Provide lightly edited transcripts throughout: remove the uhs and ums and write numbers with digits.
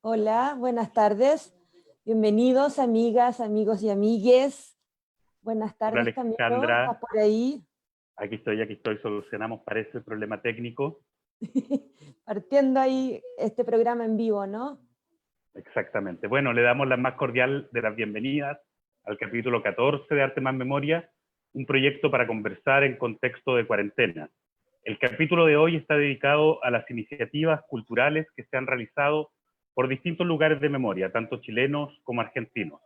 Hola, buenas tardes. Bienvenidos, amigas, amigos y amigues. Buenas tardes, Camilo. ¿Estás por ahí? Aquí estoy. Solucionamos, parece, el problema técnico. Partiendo ahí este programa en vivo, ¿no? Exactamente. Bueno, le damos la más cordial de las bienvenidas al capítulo 14 de Arte más Memoria, un proyecto para conversar en contexto de cuarentena. El capítulo de hoy está dedicado a las iniciativas culturales que se han realizado por distintos lugares de memoria, tanto chilenos como argentinos.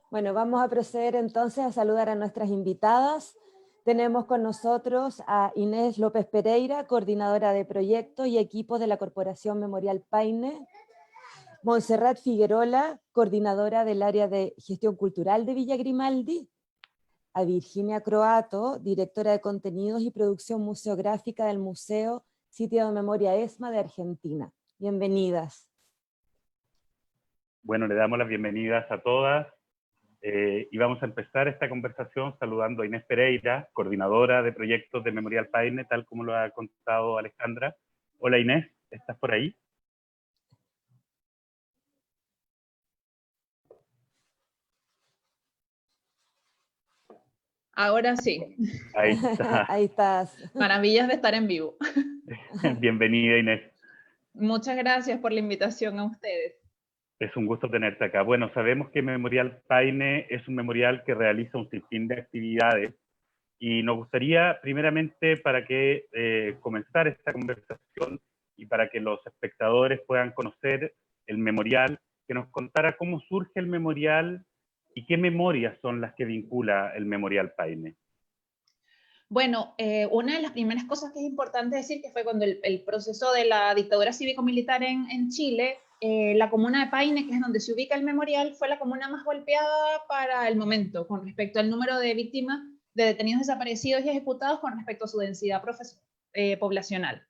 Bueno, vamos a proceder entonces a saludar a nuestras invitadas. Tenemos con nosotros a Inés López Pereira, coordinadora de proyectos y equipos de la Corporación Memorial Paine, Montserrat Figuerola, coordinadora del área de gestión cultural de Villa Grimaldi, a Virginia Croato, directora de contenidos y producción museográfica del Museo Sitio de Memoria ESMA de Argentina. Bienvenidas. Bueno, le damos las bienvenidas a todas y vamos a empezar esta conversación saludando a Inés Pereira, coordinadora de proyectos de Memorial Paine, tal como lo ha contado Alejandra. Hola Inés, ¿estás por ahí? Ahora sí. Ahí está. Ahí estás. Maravillas de estar en vivo. Bienvenida Inés. Muchas gracias por la invitación a ustedes. Es un gusto tenerte acá. Bueno, sabemos que Memorial Paine es un memorial que realiza un sinfín de actividades y nos gustaría primeramente para que comenzar esta conversación y para que los espectadores puedan conocer el memorial, que nos contara cómo surge el memorial y qué memorias son las que vincula el Memorial Paine. Bueno, una de las primeras cosas que es importante decir que fue cuando el proceso de la dictadura cívico-militar en Chile, la comuna de Paine, que es donde se ubica el memorial, fue la comuna más golpeada para el momento con respecto al número de víctimas de detenidos desaparecidos y ejecutados con respecto a su densidad poblacional.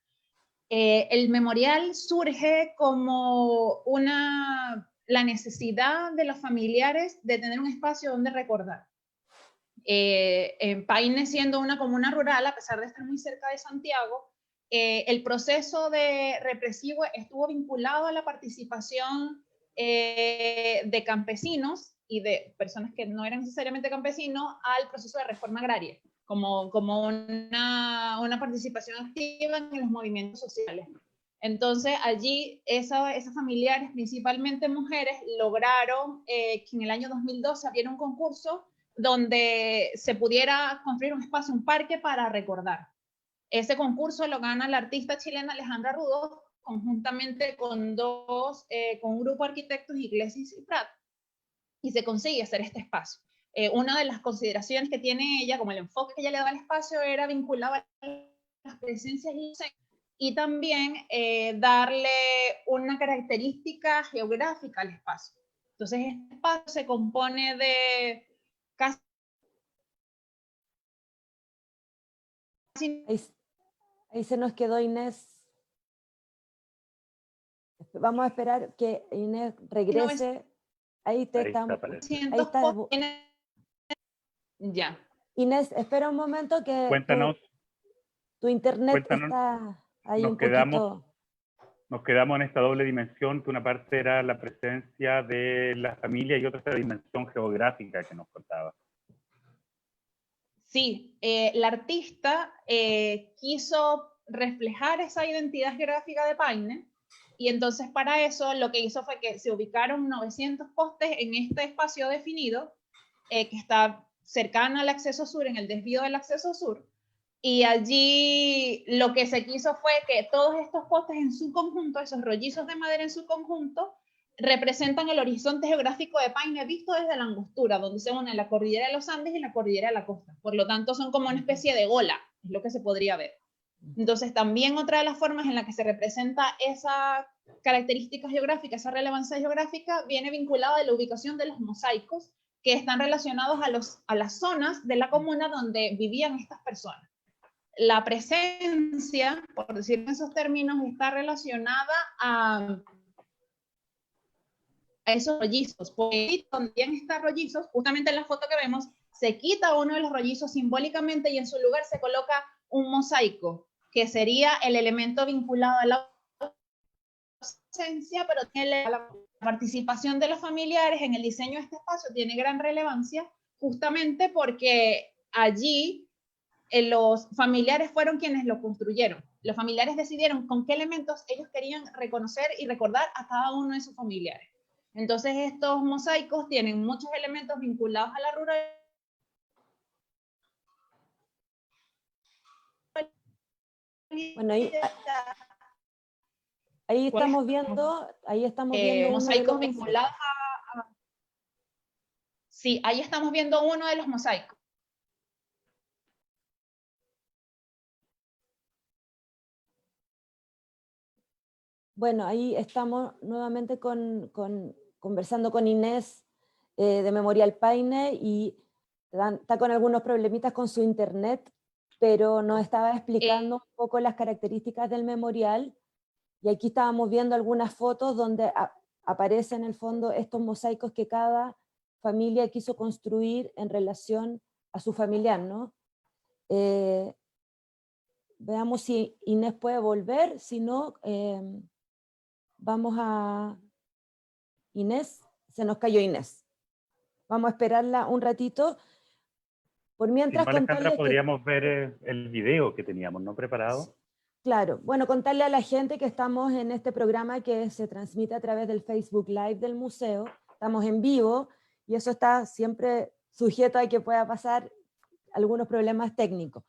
El memorial surge como la necesidad de los familiares de tener un espacio donde recordar. En Paine, siendo una comuna rural, a pesar de estar muy cerca de Santiago, el proceso represivo estuvo vinculado a la participación de campesinos y de personas que no eran necesariamente campesinos al proceso de reforma agraria, como una participación activa en los movimientos sociales. Entonces allí esas familiares, principalmente mujeres, lograron que en el año 2012 abriera un concurso donde se pudiera construir un espacio, un parque para recordar. Ese concurso lo gana la artista chilena Alejandra Rudolph, conjuntamente con un grupo de arquitectos, Iglesias y Prat, y se consigue hacer este espacio. Una de las consideraciones que tiene ella, como el enfoque que ella le daba al espacio, era vinculado a las presencias y también darle una característica geográfica al espacio. Entonces, este espacio se compone de casi... Ahí se nos quedó Inés. Vamos a esperar que Inés regrese. Ahí estamos. Ahí está. Ya. Inés, espera un momento que Cuéntanos. Tu internet está ahí un poquito... Nos quedamos en esta doble dimensión, que una parte era la presencia de la familia y otra era la dimensión geográfica que nos contaba. Sí, la artista quiso reflejar esa identidad geográfica de Paine, y entonces para eso lo que hizo fue que se ubicaron 900 postes en este espacio definido, que está cercano al acceso sur, en el desvío del acceso sur, y allí lo que se quiso fue que todos estos postes en su conjunto, esos rollizos de madera en su conjunto, representan el horizonte geográfico de Paine visto desde la angostura, donde se une la cordillera de los Andes y la cordillera de la costa. Por lo tanto, son como una especie de ola, es lo que se podría ver. Entonces, también otra de las formas en la que se representa esa característica geográfica, esa relevancia geográfica, viene vinculada de la ubicación de los mosaicos que están relacionados a las zonas de la comuna donde vivían estas personas. La presencia, por decir en esos términos, está relacionada a esos rollizos. Porque donde están rollizos, justamente en la foto que vemos, se quita uno de los rollizos simbólicamente y en su lugar se coloca un mosaico, que sería el elemento vinculado a la ausencia, pero tiene la participación de los familiares en el diseño de este espacio tiene gran relevancia, justamente porque allí los familiares fueron quienes lo construyeron. Los familiares decidieron con qué elementos ellos querían reconocer y recordar a cada uno de sus familiares. Entonces estos mosaicos tienen muchos elementos vinculados a la ruralidad. Bueno, ahí estamos viendo mosaicos vinculados a... Sí, ahí estamos viendo uno de los mosaicos. Bueno, ahí estamos nuevamente conversando con Inés de Memorial Paine, y está con algunos problemitas con su internet, pero nos estaba explicando un poco las características del memorial, y aquí estábamos viendo algunas fotos donde aparecen en el fondo estos mosaicos que cada familia quiso construir en relación a su familiar, ¿no? Veamos si Inés puede volver, si no, vamos a... Inés, se nos cayó Inés. Vamos a esperarla un ratito. Por mientras, Alejandra, podríamos ver el video que teníamos, ¿no? Preparado. Claro, bueno, contarle a la gente que estamos en este programa que se transmite a través del Facebook Live del museo. Estamos en vivo y eso está siempre sujeto a que pueda pasar algunos problemas técnicos.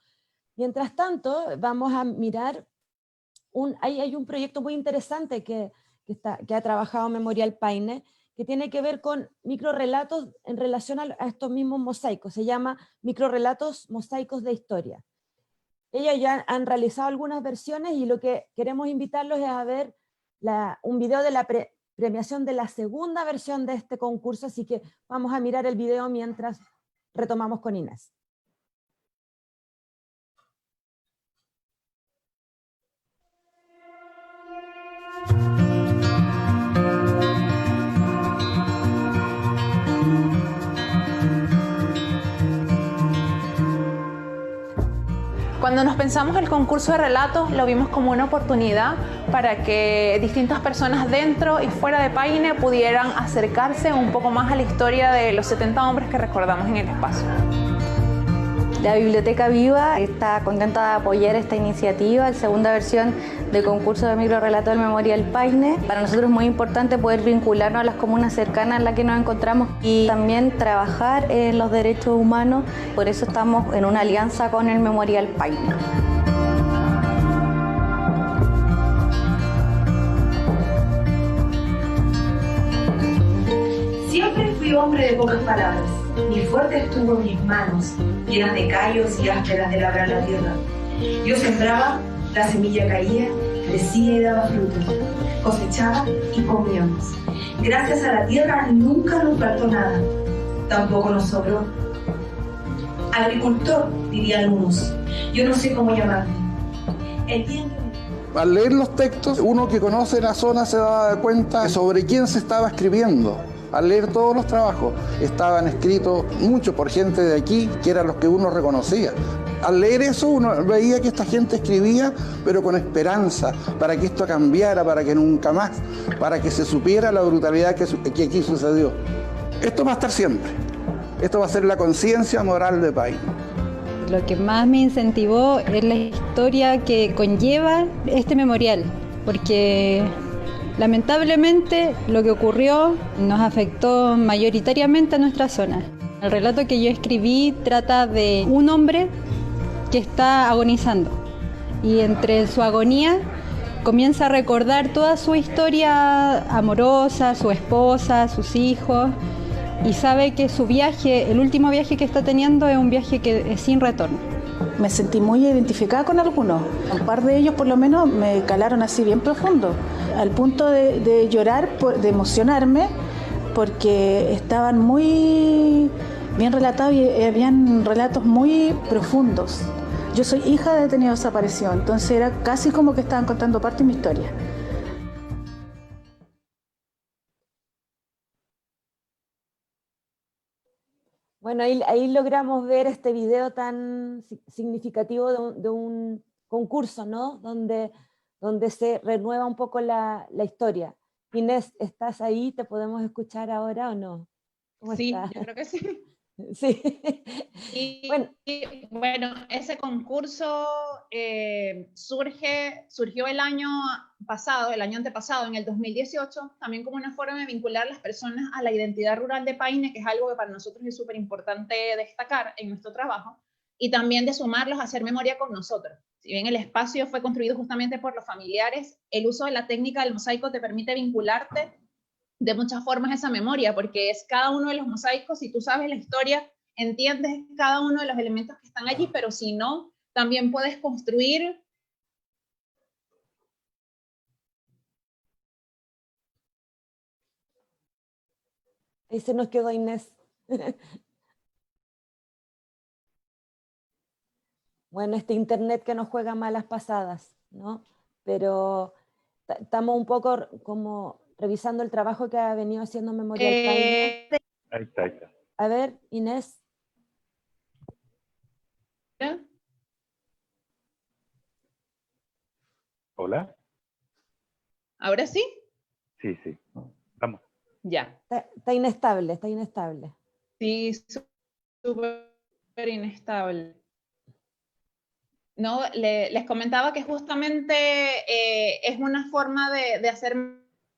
Mientras tanto, vamos a mirar, hay un proyecto muy interesante que ha trabajado Memorial Paine, que tiene que ver con microrrelatos en relación a estos mismos mosaicos. Se llama Microrrelatos Mosaicos de Historia. Ellos ya han realizado algunas versiones y lo que queremos invitarlos es a ver un video de la premiación de la segunda versión de este concurso, así que vamos a mirar el video mientras retomamos con Inés. Cuando nos pensamos el concurso de relatos, lo vimos como una oportunidad para que distintas personas dentro y fuera de Paine pudieran acercarse un poco más a la historia de los 70 hombres que recordamos en el espacio. La Biblioteca Viva está contenta de apoyar esta iniciativa, la segunda versión del concurso de microrelato del Memorial Paine. Para nosotros es muy importante poder vincularnos a las comunas cercanas en las que nos encontramos y también trabajar en los derechos humanos. Por eso estamos en una alianza con el Memorial Paine. Siempre fui hombre de pocas palabras. Mi fuerte estuvo en mis manos, llenas de callos y ásperas de labrar la tierra. Yo sembraba, la semilla caía, crecía y daba frutos. Cosechaba y comíamos. Gracias a la tierra nunca nos faltó nada. Tampoco nos sobró. Agricultor, dirían algunos. Yo no sé cómo llamarme. Al leer los textos, uno que conoce la zona se da cuenta sobre quién se estaba escribiendo. Al leer todos los trabajos, estaban escritos muchos por gente de aquí, que eran los que uno reconocía. Al leer eso, uno veía que esta gente escribía, pero con esperanza, para que esto cambiara, para que nunca más, para que se supiera la brutalidad que aquí sucedió. Esto va a estar siempre. Esto va a ser la conciencia moral de Paine. Lo que más me incentivó es la historia que conlleva este memorial, porque lamentablemente lo que ocurrió nos afectó mayoritariamente a nuestra zona. El relato que yo escribí trata de un hombre que está agonizando y entre su agonía comienza a recordar toda su historia amorosa, su esposa, sus hijos, y sabe que su viaje, el último viaje que está teniendo, es un viaje que es sin retorno. me sentí muy identificada con algunos. Un par de ellos por lo menos me calaron así bien profundo, al punto de llorar, de emocionarme, porque estaban muy bien relatados y habían relatos muy profundos. Yo soy hija de detenido desaparecido, entonces era casi como que estaban contando parte de mi historia. Bueno, ahí logramos ver este video tan significativo de un concurso, ¿no? Donde se renueva un poco la historia. Inés, ¿estás ahí? ¿Te podemos escuchar ahora o no? ¿Cómo Sí, estás? yo creo que sí. Sí. Bueno, ese concurso surgió el año pasado, el año antepasado, en el 2018, también como una forma de vincular a las personas a la identidad rural de Paine, que es algo que para nosotros es súper importante destacar en nuestro trabajo, y también de sumarlos a hacer memoria con nosotros. Si bien el espacio fue construido justamente por los familiares, el uso de la técnica del mosaico te permite vincularte de muchas formas esa memoria, porque es cada uno de los mosaicos, si tú sabes la historia, entiendes cada uno de los elementos que están allí, pero si no, también puedes construir. Ahí se nos quedó Inés. Bueno, este internet que nos juega malas pasadas, ¿no? Pero estamos un poco como revisando el trabajo que ha venido haciendo Memorial Paine. Ahí está. A ver, Inés. ¿Hola? ¿Ahora sí? Sí, vamos. Ya. Está inestable. Sí, súper inestable. No, les comentaba que justamente es una forma de hacer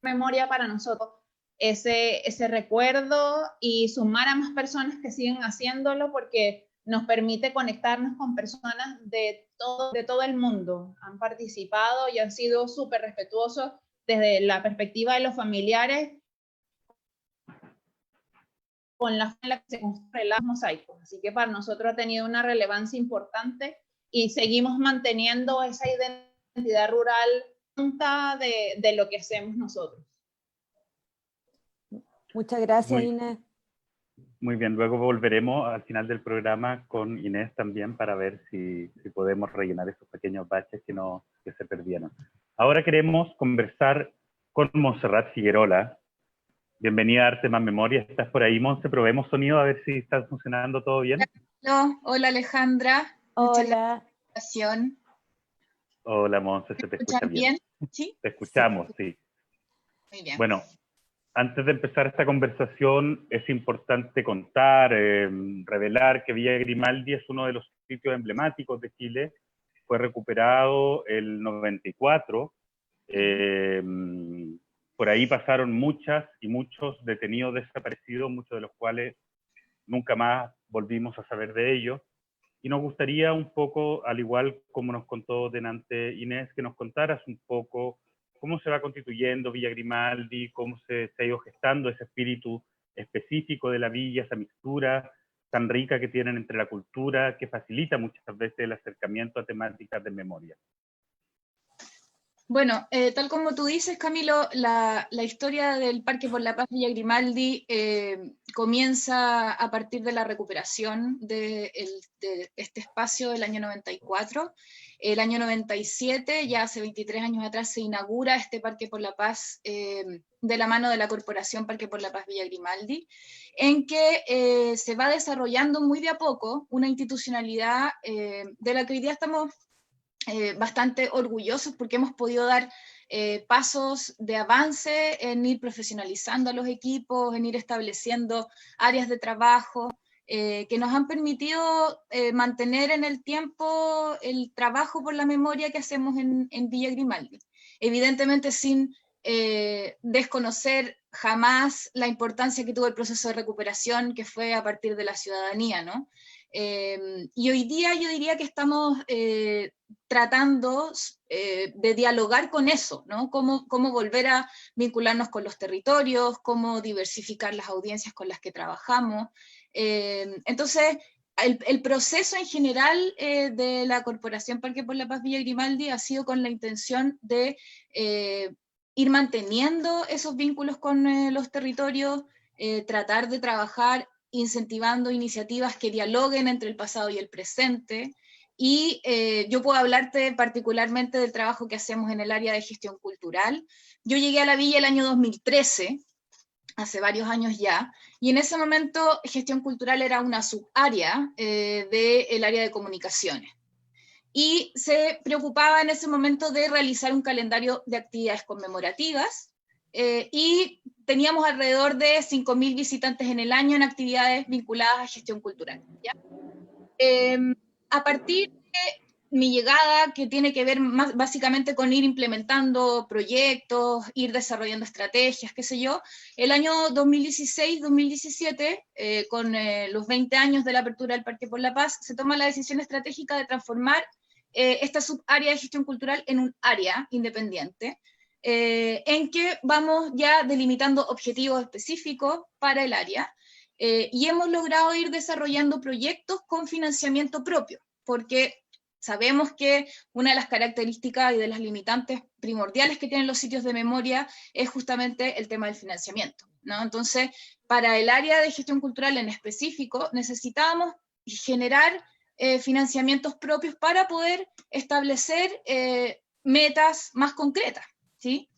memoria para nosotros, ese recuerdo, y sumar a más personas que siguen haciéndolo, porque nos permite conectarnos con personas de todo el mundo. Han participado y han sido súper respetuosos desde la perspectiva de los familiares con la forma en la que se construyen los mosaicos. Así que para nosotros ha tenido una relevancia importante y seguimos manteniendo esa identidad rural de lo que hacemos nosotros. Muchas gracias, Inés. Muy bien, luego volveremos al final del programa con Inés también para ver si podemos rellenar esos pequeños baches que se perdieron. Ahora queremos conversar con Montserrat Figuerola. Bienvenida a Arte Más Memoria. ¿Estás por ahí, Monse? Probemos sonido a ver si está funcionando todo bien. Hola Alejandra. Hola. Hola, Monse, se te escucha bien. ¿Sí? Te escuchamos, sí. Muy bien. Bueno, antes de empezar esta conversación es importante contar, revelar que Villa Grimaldi es uno de los sitios emblemáticos de Chile. Fue recuperado el 94. Por ahí pasaron muchas y muchos detenidos desaparecidos, muchos de los cuales nunca más volvimos a saber de ellos. Y nos gustaría un poco, al igual como nos contó delante Inés, que nos contaras un poco cómo se va constituyendo Villa Grimaldi, cómo se ha ido gestando ese espíritu específico de la villa, esa mixtura tan rica que tienen entre la cultura, que facilita muchas veces el acercamiento a temáticas de memoria. Bueno, tal como tú dices, Camilo, la historia del Parque por la Paz Villa Grimaldi comienza a partir de la recuperación de este espacio del año 94. El año 97, ya hace 23 años atrás, se inaugura este Parque por la Paz de la mano de la Corporación Parque por la Paz Villa Grimaldi, en que se va desarrollando muy de a poco una institucionalidad de la que hoy día estamos bastante orgullosos, porque hemos podido dar pasos de avance en ir profesionalizando a los equipos, en ir estableciendo áreas de trabajo que nos han permitido mantener en el tiempo el trabajo por la memoria que hacemos en Villa Grimaldi. Evidentemente sin desconocer jamás la importancia que tuvo el proceso de recuperación, que fue a partir de la ciudadanía, ¿no? Y hoy día yo diría que estamos tratando de dialogar con eso, ¿no? Cómo volver a vincularnos con los territorios, cómo diversificar las audiencias con las que trabajamos. Entonces, el proceso en general de la Corporación Parque por la Paz Villa Grimaldi ha sido con la intención de ir manteniendo esos vínculos con los territorios, tratar de trabajar incentivando iniciativas que dialoguen entre el pasado y el presente, y yo puedo hablarte particularmente del trabajo que hacemos en el área de gestión cultural. Yo llegué a la villa el año 2013, hace varios años ya, y en ese momento gestión cultural era una subárea del área de comunicaciones. Y se preocupaba en ese momento de realizar un calendario de actividades conmemorativas, y teníamos alrededor de 5.000 visitantes en el año en actividades vinculadas a gestión cultural, ¿ya? A partir de mi llegada, que tiene que ver más básicamente con ir implementando proyectos, ir desarrollando estrategias, qué sé yo, el año 2016-2017, con los 20 años de la apertura del Parque por la Paz, se toma la decisión estratégica de transformar esta subárea de gestión cultural en un área independiente, en que vamos ya delimitando objetivos específicos para el área, y hemos logrado ir desarrollando proyectos con financiamiento propio, porque sabemos que una de las características y de las limitantes primordiales que tienen los sitios de memoria es justamente el tema del financiamiento, ¿no? Entonces, para el área de gestión cultural en específico, necesitábamos generar financiamientos propios para poder establecer metas más concretas, ¿sí?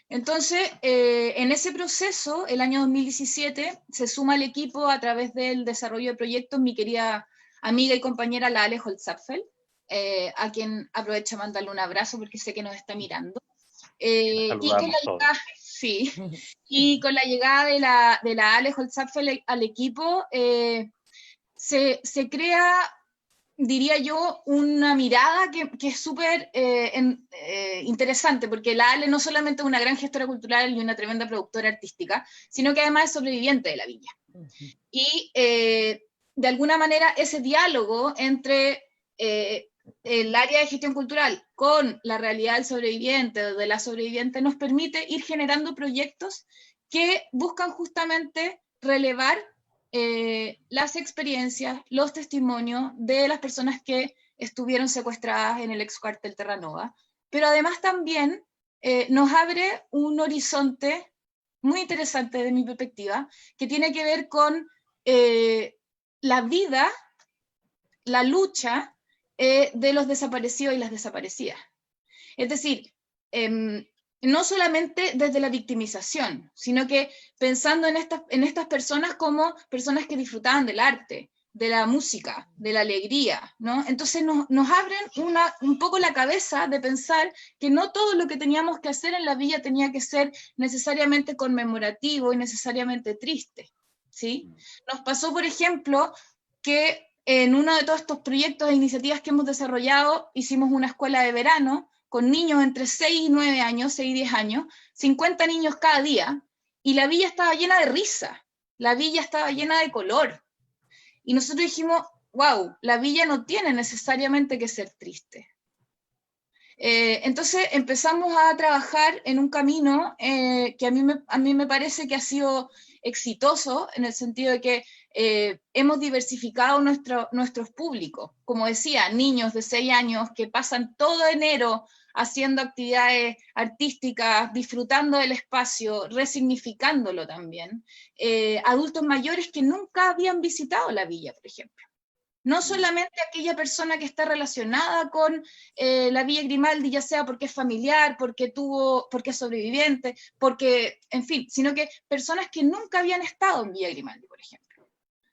Entonces, en ese proceso, el año 2017, se suma al equipo a través del desarrollo de proyectos mi querida amiga y compañera, la Ale Holzapfel, a quien aprovecho de mandarle un abrazo porque sé que nos está mirando. Y con la llegada de la Ale Holzapfel al equipo, se crea, diría yo, una mirada que es súper interesante, porque la Ale no solamente es una gran gestora cultural y una tremenda productora artística, sino que además es sobreviviente de la villa. Y de alguna manera ese diálogo entre el área de gestión cultural con la realidad del sobreviviente, de la sobreviviente, nos permite ir generando proyectos que buscan justamente relevar las experiencias, los testimonios de las personas que estuvieron secuestradas en el ex cuartel Terranova, pero además también nos abre un horizonte muy interesante desde mi perspectiva, que tiene que ver con la vida, la lucha de los desaparecidos y las desaparecidas. Es decir, no solamente desde la victimización, sino que pensando en estas personas como personas que disfrutaban del arte, de la música, de la alegría, ¿no? Entonces nos abren un poco la cabeza de pensar que no todo lo que teníamos que hacer en la villa tenía que ser necesariamente conmemorativo y necesariamente triste, ¿sí? Nos pasó, por ejemplo, que en uno de todos estos proyectos e iniciativas que hemos desarrollado, hicimos una escuela de verano con niños entre 6 y 9 años, 6 y 10 años, 50 niños cada día, y la villa estaba llena de risa, la villa estaba llena de color. Y nosotros dijimos, wow, la villa no tiene necesariamente que ser triste. Entonces empezamos a trabajar en un camino que a mí me parece que ha sido exitoso, en el sentido de que hemos diversificado nuestros públicos. Como decía, niños de 6 años que pasan todo enero haciendo actividades artísticas, disfrutando del espacio, resignificándolo también. Adultos mayores que nunca habían visitado la villa, por ejemplo. No solamente aquella persona que está relacionada con la Villa Grimaldi, ya sea porque es familiar, porque es sobreviviente, porque, en fin, sino que personas que nunca habían estado en Villa Grimaldi, por ejemplo.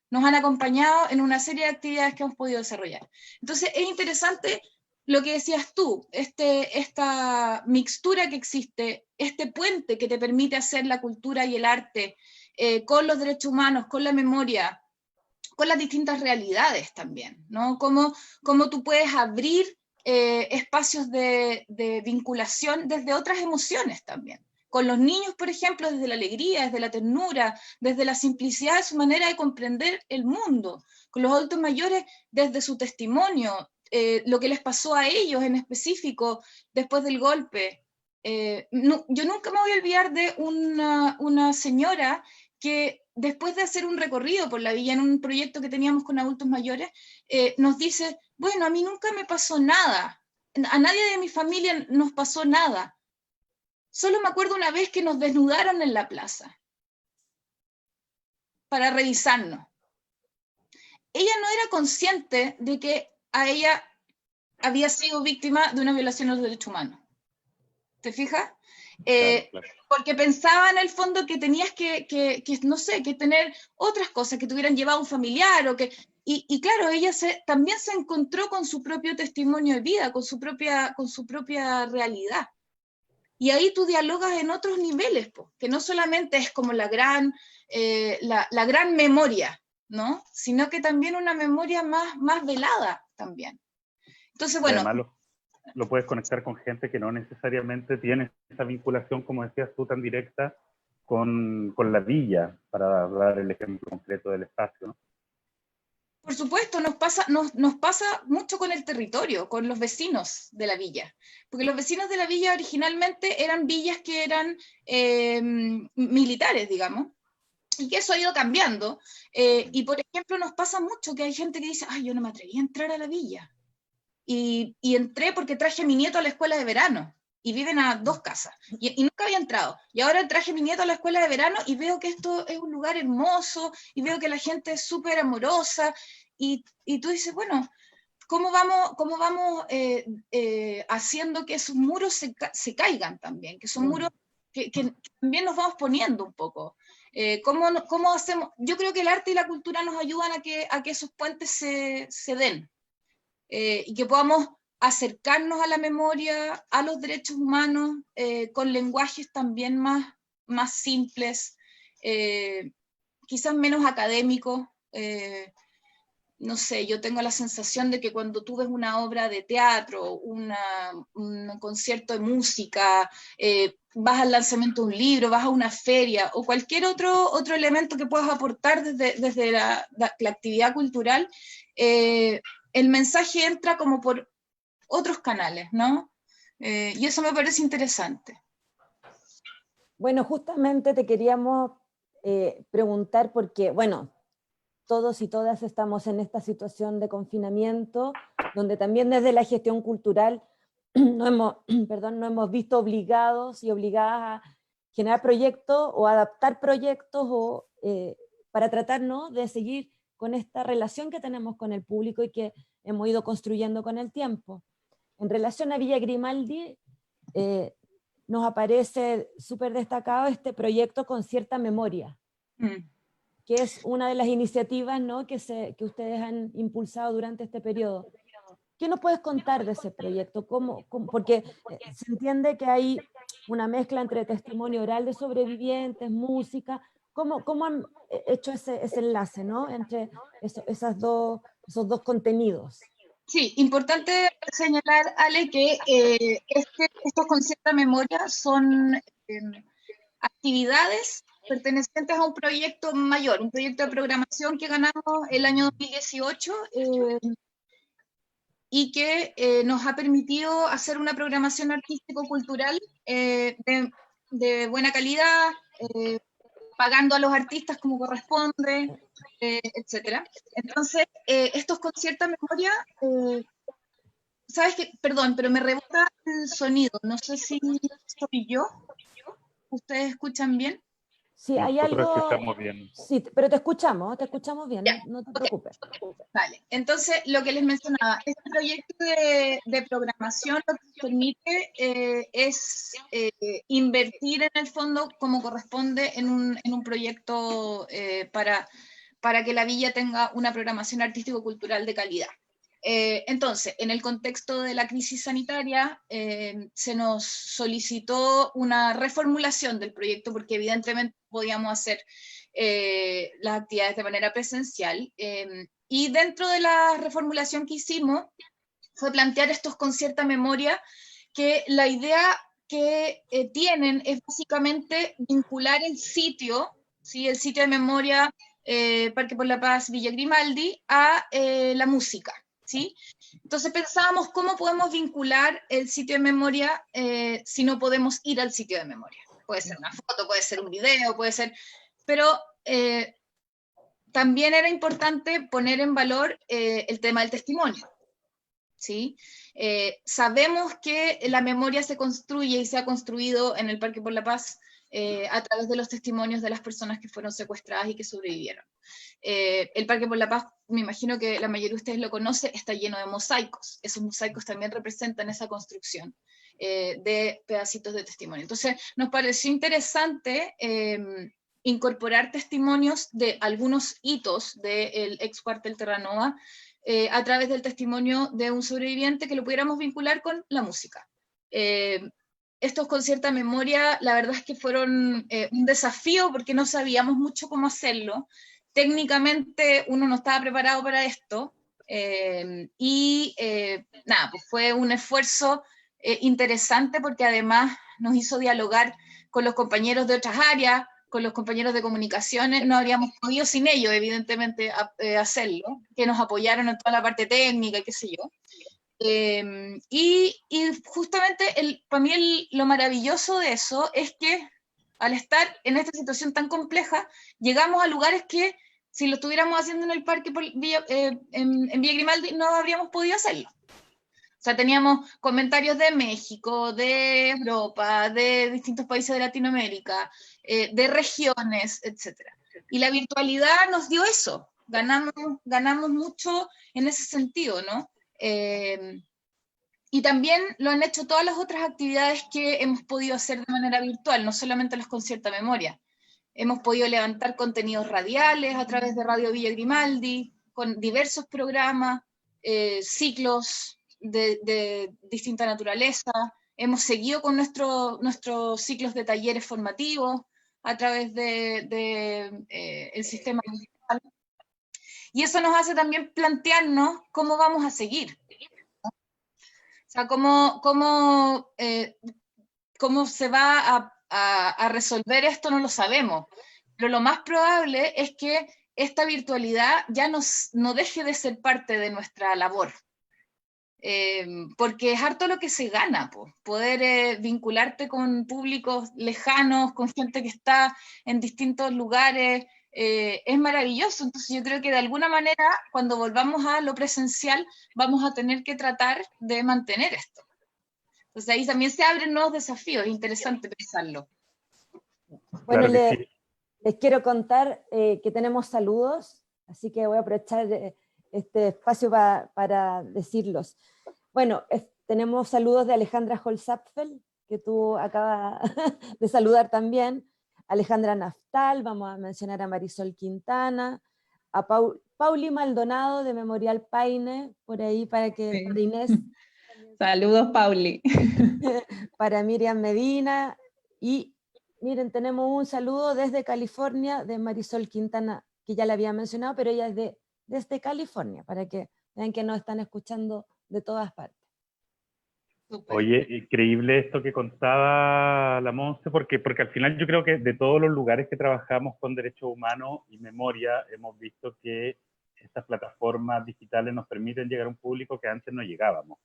Nos han acompañado en una serie de actividades que hemos podido desarrollar. Entonces, es interesante lo que decías tú, esta mixtura que existe, este puente que te permite hacer la cultura y el arte con los derechos humanos, con la memoria, con las distintas realidades también, ¿no? Cómo tú puedes abrir espacios de vinculación desde otras emociones también. Con los niños, por ejemplo, desde la alegría, desde la ternura, desde la simplicidad de su manera de comprender el mundo. Con los adultos mayores, desde su testimonio, lo que les pasó a ellos en específico después del golpe. Yo nunca me voy a olvidar de una señora que después de hacer un recorrido por la villa en un proyecto que teníamos con adultos mayores, nos dice, bueno, a mí nunca me pasó nada, a nadie de mi familia nos pasó nada. Solo me acuerdo una vez que nos desnudaron en la plaza para revisarnos. Ella no era consciente de que a ella había sido víctima de una violación de los derechos humanos. ¿Te fijas? Claro. Porque pensaba en el fondo que tenías que no sé, que tener otras cosas, que te hubieran llevado un familiar, o que... Y claro, ella también se encontró con su propio testimonio de vida, con su propia realidad. Y ahí tú dialogas en otros niveles, que no solamente es como la gran memoria, ¿no? Sino que también una memoria más velada también. Entonces, bueno... Además, lo puedes conectar con gente que no necesariamente tiene esa vinculación, como decías tú, tan directa con la villa, para dar el ejemplo concreto del espacio, ¿no? Por supuesto, nos pasa mucho con el territorio, con los vecinos de la villa, porque los vecinos de la villa originalmente eran villas que eran militares, digamos, y que eso ha ido cambiando, y por ejemplo nos pasa mucho que hay gente que dice, ay, yo no me atreví a entrar a la villa, y entré porque traje a mi nieto a la escuela de verano, y viven a 2 casas, y nunca había entrado, y ahora traje a mi nieto a la escuela de verano, y veo que esto es un lugar hermoso, y veo que la gente es súper amorosa, y tú dices, bueno, ¿cómo vamos haciendo que esos muros se caigan también? Que son muros que también nos vamos poniendo un poco. ¿Cómo hacemos? Yo creo que el arte y la cultura nos ayudan a que esos puentes se den, y que podamos acercarnos a la memoria, a los derechos humanos, con lenguajes también más simples, quizás menos académicos. No sé, yo tengo la sensación de que cuando tú ves una obra de teatro, un concierto de música, vas al lanzamiento de un libro, vas a una feria, o cualquier otro elemento que puedas aportar desde la actividad cultural, el mensaje entra como por otros canales, ¿no? Y eso me parece interesante. Bueno, justamente te queríamos preguntar porque, bueno, todos y todas estamos en esta situación de confinamiento, donde también desde la gestión cultural no hemos visto obligados y obligadas a generar proyectos o adaptar proyectos para tratar, ¿no?, de seguir con esta relación que tenemos con el público y que hemos ido construyendo con el tiempo. En relación a Villa Grimaldi, nos aparece súper destacado este proyecto Con Cierta Memoria, que es una de las iniciativas, ¿no?, que ustedes han impulsado durante este periodo. ¿Qué nos puedes contar de ese proyecto? Porque se entiende que hay una mezcla entre testimonio oral de sobrevivientes, música. ¿Cómo han hecho ese enlace, ¿no?, entre esos dos contenidos? Sí, importante señalar, Ale, que estos Con Cierta Memoria son actividades pertenecientes a un proyecto mayor, un proyecto de programación que ganamos el año 2018 y que nos ha permitido hacer una programación artístico-cultural de buena calidad, pagando a los artistas como corresponde, etc. Entonces, estos Con Cierta Memoria, ¿sabes qué? Perdón, pero me rebota el sonido, no sé si soy yo. ¿Ustedes escuchan bien? Sí, hay algo... escuchamos bien. Sí, pero te escuchamos bien, no te preocupes. Vale, entonces lo que les mencionaba, este proyecto de programación lo que permite es invertir en el fondo como corresponde en un proyecto para que la villa tenga una programación artístico-cultural de calidad. Entonces, en el contexto de la crisis sanitaria, se nos solicitó una reformulación del proyecto porque evidentemente podíamos hacer las actividades de manera presencial, y dentro de la reformulación que hicimos fue plantear estos Con Cierta Memoria, que la idea que tienen es básicamente vincular el sitio, ¿sí?, el sitio de memoria Parque por la Paz Villa Grimaldi a la música. ¿Sí? Entonces pensábamos cómo podemos vincular el sitio de memoria si no podemos ir al sitio de memoria. Puede ser una foto, puede ser un video, puede ser... Pero también era importante poner en valor el tema del testimonio, ¿sí? Sabemos que la memoria se construye y se ha construido en el Parque por la Paz a través de los testimonios de las personas que fueron secuestradas y que sobrevivieron. El Parque por la Paz, me imagino que la mayoría de ustedes lo conoce, está lleno de mosaicos. Esos mosaicos también representan esa construcción de pedacitos de testimonio. Entonces, nos pareció interesante incorporar testimonios de algunos hitos del ex cuartel Terranova a través del testimonio de un sobreviviente que lo pudiéramos vincular con la música. Estos con cierta memoria, la verdad es que fueron un desafío porque no sabíamos mucho cómo hacerlo. Técnicamente uno no estaba preparado para esto nada, pues fue un esfuerzo interesante porque además nos hizo dialogar con los compañeros de otras áreas, con los compañeros de comunicaciones. No habríamos podido sin ellos, evidentemente, hacerlo, que nos apoyaron en toda la parte técnica y qué sé yo. Y justamente para mí lo maravilloso de eso es que al estar en esta situación tan compleja, llegamos a lugares que si lo estuviéramos haciendo en el parque en Villa Grimaldi no habríamos podido hacerlo. O sea, teníamos comentarios de México, de Europa, de distintos países de Latinoamérica, de regiones, etc. Y la virtualidad nos dio eso, ganamos mucho en ese sentido, ¿no? Y también lo han hecho todas las otras actividades que hemos podido hacer de manera virtual, no solamente los conciertos de memoria. Hemos podido levantar contenidos radiales a través de Radio Villa Grimaldi, con diversos programas, ciclos de distinta naturaleza. Hemos seguido con nuestros ciclos de talleres formativos a través del sistema digital. Y eso nos hace también plantearnos cómo vamos a seguir. O sea, cómo se va a resolver esto no lo sabemos, pero lo más probable es que esta virtualidad ya no deje de ser parte de nuestra labor, porque es harto lo que se gana, poder vincularte con públicos lejanos, con gente que está en distintos lugares, es maravilloso. Entonces yo creo que de alguna manera cuando volvamos a lo presencial vamos a tener que tratar de mantener esto. Entonces ahí también se abren nuevos desafíos, es interesante pensarlo. Bueno, Claro que sí. les quiero contar que tenemos saludos, así que voy a aprovechar este espacio para decirlos. Bueno, tenemos saludos de Alejandra Holzapfel, que tú acabas de saludar también, Alejandra Naftal, vamos a mencionar a Marisol Quintana, a Pauli Maldonado de Memorial Paine, por ahí para que para Inés. Saludos, Pauli. Para Miriam Medina, y miren, tenemos un saludo desde California de Marisol Quintana, que ya la había mencionado, pero ella es desde California, para que vean que nos están escuchando de todas partes. Super. Oye, increíble esto que contaba la Monse, porque al final yo creo que de todos los lugares que trabajamos con derechos humanos y memoria, hemos visto que estas plataformas digitales nos permiten llegar a un público que antes no llegábamos.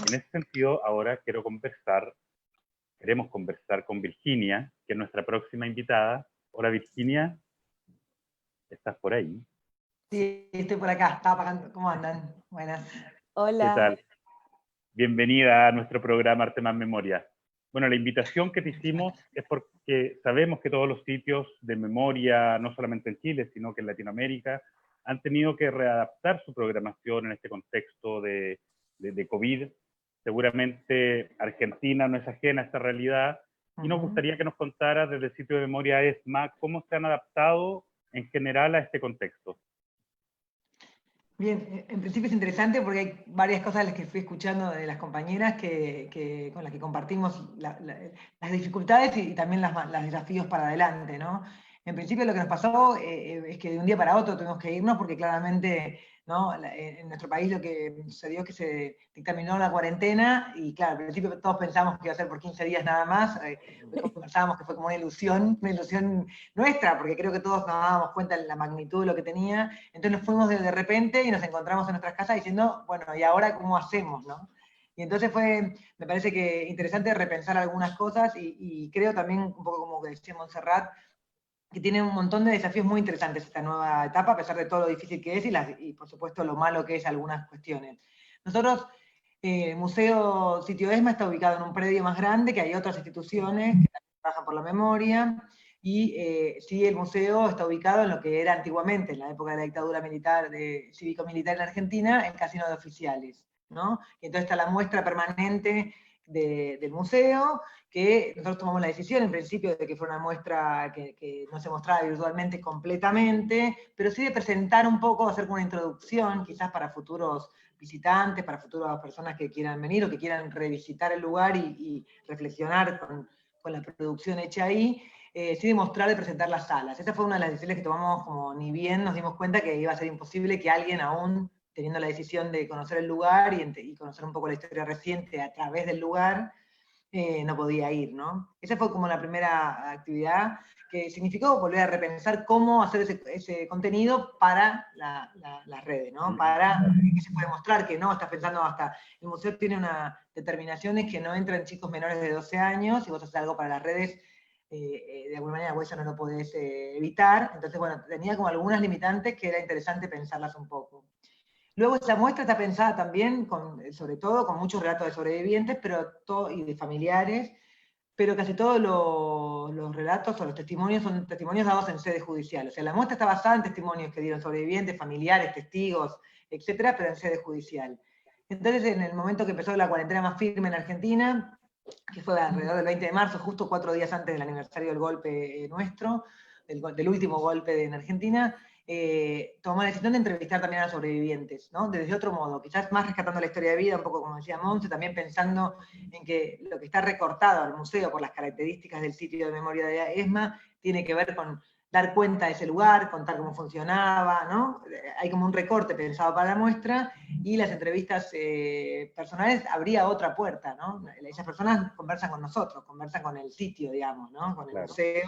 En ese sentido, ahora queremos conversar con Virginia, que es nuestra próxima invitada. Hola, Virginia, ¿estás por ahí? Sí, estoy por acá, estaba pagando. ¿Cómo andan? Buenas. Hola. ¿Qué tal? Bienvenida a nuestro programa Arte Más Memoria. Bueno, la invitación que te hicimos es porque sabemos que todos los sitios de memoria, no solamente en Chile, sino que en Latinoamérica, han tenido que readaptar su programación en este contexto de COVID. Seguramente Argentina no es ajena a esta realidad, y nos gustaría que nos contara desde el sitio de memoria ESMA cómo se han adaptado en general a este contexto. Bien, en principio es interesante porque hay varias cosas las que fui escuchando de las compañeras con las que compartimos las dificultades y también los desafíos para adelante, ¿no? En principio lo que nos pasó es que de un día para otro tuvimos que irnos porque claramente, ¿no? En nuestro país lo que sucedió es que se dictaminó la cuarentena y claro, al principio todos pensamos que iba a ser por 15 días nada más, pensábamos que fue como una ilusión nuestra, porque creo que todos nos dábamos cuenta de la magnitud de lo que tenía, entonces nos fuimos de repente y nos encontramos en nuestras casas diciendo, bueno, ¿y ahora cómo hacemos, no? Y entonces me parece que interesante repensar algunas cosas y creo también, un poco como que decía Montserrat, que tiene un montón de desafíos muy interesantes esta nueva etapa, a pesar de todo lo difícil que es y por supuesto lo malo que es algunas cuestiones. Nosotros, el Museo Sitio ESMA está ubicado en un predio más grande, que hay otras instituciones que también trabajan por la memoria, y sí, el museo está ubicado en lo que era antiguamente, en la época de la dictadura militar, cívico-militar en Argentina, el Casino de Oficiales, ¿no? Y entonces está la muestra permanente del museo, que nosotros tomamos la decisión en principio de que fuera una muestra que no se mostraba virtualmente completamente, pero sí de presentar un poco, hacer una introducción, quizás para futuros visitantes, para futuras personas que quieran venir o que quieran revisitar el lugar y reflexionar con la producción hecha ahí, sí de mostrar, de presentar las salas. Esa fue una de las decisiones que tomamos, como ni bien nos dimos cuenta que iba a ser imposible que alguien aún, teniendo la decisión de conocer el lugar y conocer un poco la historia reciente a través del lugar, no podía ir, ¿no? Esa fue como la primera actividad, que significó volver a repensar cómo hacer ese contenido para las redes, ¿no? Para que se puede mostrar, que no, estás pensando hasta, el museo tiene una determinación es que no entran chicos menores de 12 años, y vos haces algo para las redes, de alguna manera vos eso no lo podés evitar, entonces bueno, tenía como algunas limitantes que era interesante pensarlas un poco. Luego esa muestra está pensada también, sobre todo, con muchos relatos de sobrevivientes y de familiares, pero casi todos los relatos o los testimonios son testimonios dados en sede judicial. O sea, la muestra está basada en testimonios que dieron sobrevivientes, familiares, testigos, etcétera, pero en sede judicial. Entonces, en el momento que empezó la cuarentena más firme en Argentina, que fue alrededor del 20 de marzo, justo 4 días antes del aniversario del golpe nuestro, del último golpe en Argentina, tomó la decisión de entrevistar también a los sobrevivientes, ¿no? Desde otro modo, quizás más rescatando la historia de vida, un poco como decía Monse, también pensando en que lo que está recortado al museo por las características del sitio de memoria de ESMA tiene que ver con dar cuenta de ese lugar, contar cómo funcionaba, ¿no? Hay como un recorte pensado para la muestra, y las entrevistas personales abría otra puerta, ¿no? Esas personas conversan con nosotros, conversan con el sitio, digamos, ¿no? Con el museo,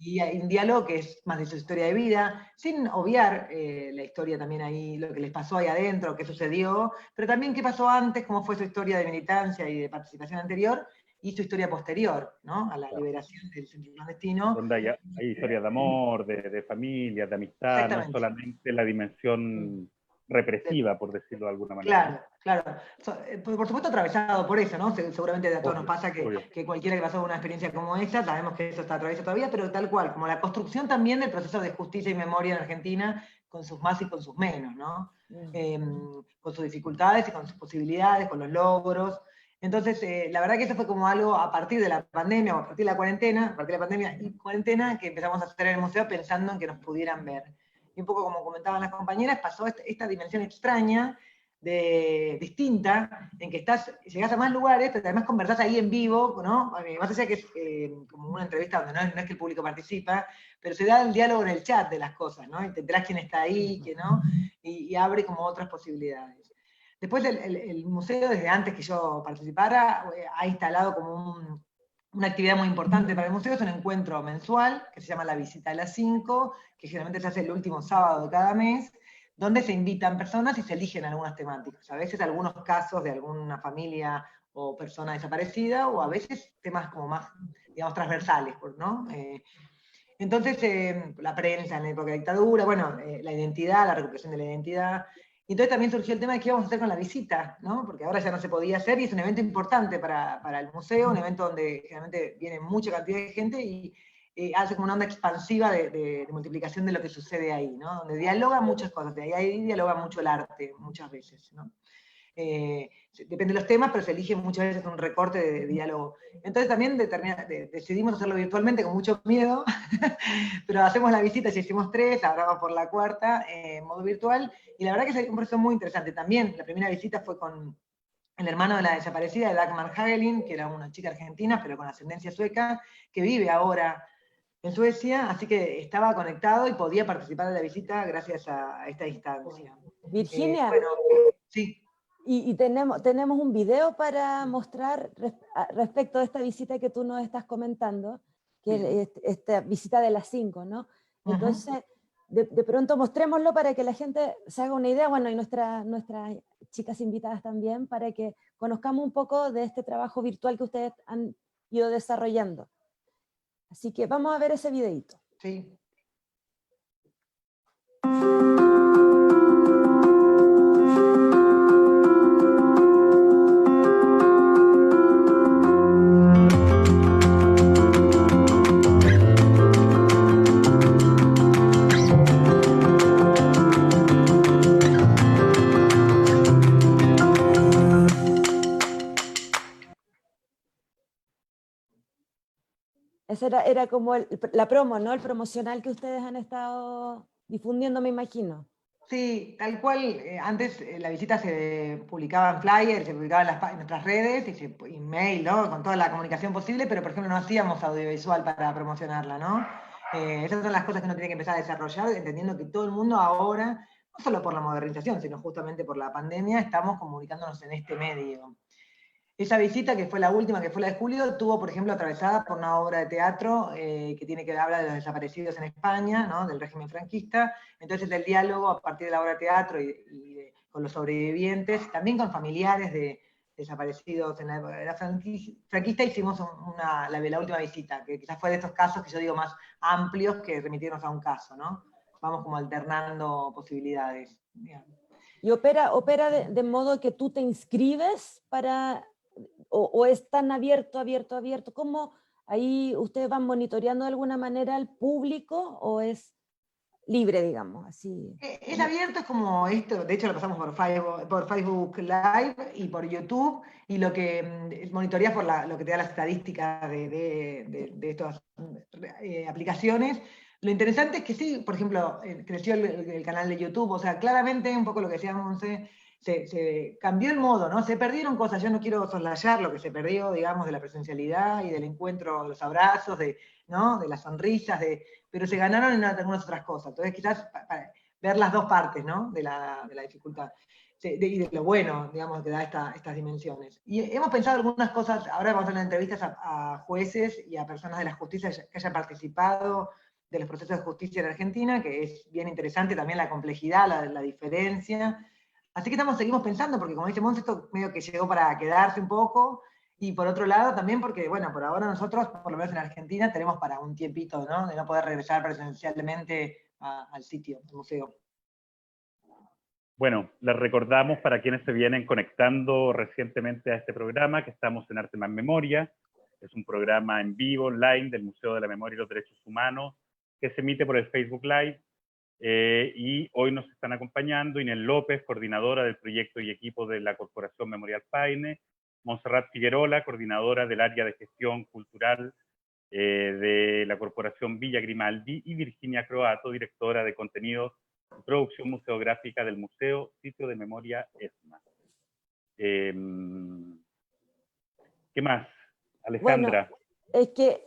y hay un diálogo que es más de su historia de vida, sin obviar la historia también ahí, lo que les pasó ahí adentro, qué sucedió, pero también qué pasó antes, cómo fue su historia de militancia y de participación anterior, y su historia posterior, ¿no? A la liberación del centro clandestino. Donde hay historias de amor, de familia, de amistad, no solamente la dimensión represiva, por decirlo de alguna manera. Claro, claro. Por supuesto atravesado por eso, ¿no? Seguramente a todos nos pasa que cualquiera que pasó una experiencia como esa, sabemos que eso está atravesado todavía, pero tal cual, como la construcción también del proceso de justicia y memoria en Argentina, con sus más y con sus menos, ¿no? Con sus dificultades y con sus posibilidades, con los logros. Entonces, la verdad que eso fue como algo a partir de la pandemia, o a partir de la cuarentena, a partir de la pandemia y cuarentena, que empezamos a hacer en el museo pensando en que nos pudieran ver. Y un poco como comentaban las compañeras, pasó esta dimensión extraña, distinta, en que llegás a más lugares, pero además conversás ahí en vivo, ¿no? Más allá que es como una entrevista donde no es que el público participa, pero se da el diálogo en el chat de las cosas, ¿no? Y te enterás quién está ahí, quién no, y abre como otras posibilidades. Después el museo, desde antes que yo participara, ha instalado como una actividad muy importante para el museo, es un encuentro mensual que se llama La Visita a las 5, que generalmente se hace el último sábado de cada mes, donde se invitan personas y se eligen algunas temáticas. A veces algunos casos de alguna familia o persona desaparecida, o a veces temas como más, digamos, transversales, ¿no? Entonces, la prensa en la época de dictadura, bueno, la identidad, la recuperación de la identidad. Y entonces también surgió el tema de qué vamos a hacer con la visita, ¿no? Porque ahora ya no se podía hacer, y es un evento importante para el museo, un evento donde generalmente viene mucha cantidad de gente y hace como una onda expansiva de multiplicación de lo que sucede ahí, ¿no? Donde dialogan muchas cosas, de ahí dialoga mucho el arte, muchas veces, ¿no? Depende de los temas, pero se elige muchas veces un recorte de diálogo. Entonces también decidimos hacerlo virtualmente con mucho miedo, pero hacemos la visita, ya hicimos 3, ahora vamos por la 4ª, en modo virtual, y la verdad que es un proceso muy interesante. También la primera visita fue con el hermano de la desaparecida, de Dagmar Hagelin, que era una chica argentina, pero con ascendencia sueca, que vive ahora en Suecia, así que estaba conectado y podía participar de la visita gracias a esta instancia. Virginia, bueno, sí. Y tenemos un video para mostrar respecto de esta visita que tú nos estás comentando, que es esta visita de las 5, ¿no? Entonces, de pronto mostrémoslo para que la gente se haga una idea, bueno, y nuestras chicas invitadas también, para que conozcamos un poco de este trabajo virtual que ustedes han ido desarrollando. Así que vamos a ver ese videito. Sí. Esa era como la promo, ¿no? El promocional que ustedes han estado difundiendo, me imagino. Sí, tal cual. Antes la visita se publicaba en flyers, se publicaba en nuestras redes, y mail, ¿no? Con toda la comunicación posible, pero por ejemplo no hacíamos audiovisual para promocionarla, ¿no? Esas son las cosas que uno tiene que empezar a desarrollar, entendiendo que todo el mundo ahora, no solo por la modernización, sino justamente por la pandemia, estamos comunicándonos en este medio. Esa visita, que fue la última, que fue la de julio, estuvo, por ejemplo, atravesada por una obra de teatro que habla de los desaparecidos en España, ¿no? Del régimen franquista. Entonces, el diálogo a partir de la obra de teatro con los sobrevivientes, también con familiares de desaparecidos en la era franquista, hicimos la última visita, que quizás fue de estos casos que yo digo más amplios que remitirnos a un caso, ¿no? Vamos como alternando posibilidades. Digamos. ¿Y opera de modo que tú te inscribes para... O es tan abierto? ¿Cómo ahí ustedes van monitoreando de alguna manera al público o es libre, digamos, así? Es abierto, es como esto, de hecho lo pasamos por Facebook Live y por YouTube, y lo que monitoreas por lo que te da las estadísticas de estas aplicaciones. Lo interesante es que sí, por ejemplo, creció el canal de YouTube, o sea, claramente, un poco lo que decía Monse, se cambió el modo, ¿no? Se perdieron cosas, yo no quiero soslayar lo que se perdió, digamos, de la presencialidad y del encuentro, de los abrazos, ¿no? De las sonrisas, pero se ganaron en algunas otras cosas. Entonces, quizás para ver las dos partes, ¿no? De la dificultad. Y de lo bueno, digamos, que da estas dimensiones. Y hemos pensado algunas cosas, ahora vamos a hacer entrevistas a jueces y a personas de la justicia que hayan participado de los procesos de justicia en Argentina, que es bien interesante también la complejidad, la diferencia. Así que seguimos pensando, porque como dice Monse, esto medio que llegó para quedarse un poco, y por otro lado también porque, bueno, por ahora nosotros, por lo menos en Argentina, tenemos para un tiempito, ¿no? De no poder regresar presencialmente al sitio, al museo. Bueno, les recordamos para quienes se vienen conectando recientemente a este programa, que estamos en Arte Más Memoria. Es un programa en vivo, online, del Museo de la Memoria y los Derechos Humanos, que se emite por el Facebook Live. Y hoy nos están acompañando Inés López, coordinadora del proyecto y equipo de la Corporación Memorial Paine, Montserrat Figuerola, coordinadora del área de gestión cultural de la Corporación Villa Grimaldi, y Virginia Croato, directora de contenidos y producción museográfica del Museo Sitio de Memoria ESMA. ¿Qué más, Alejandra? Bueno, es que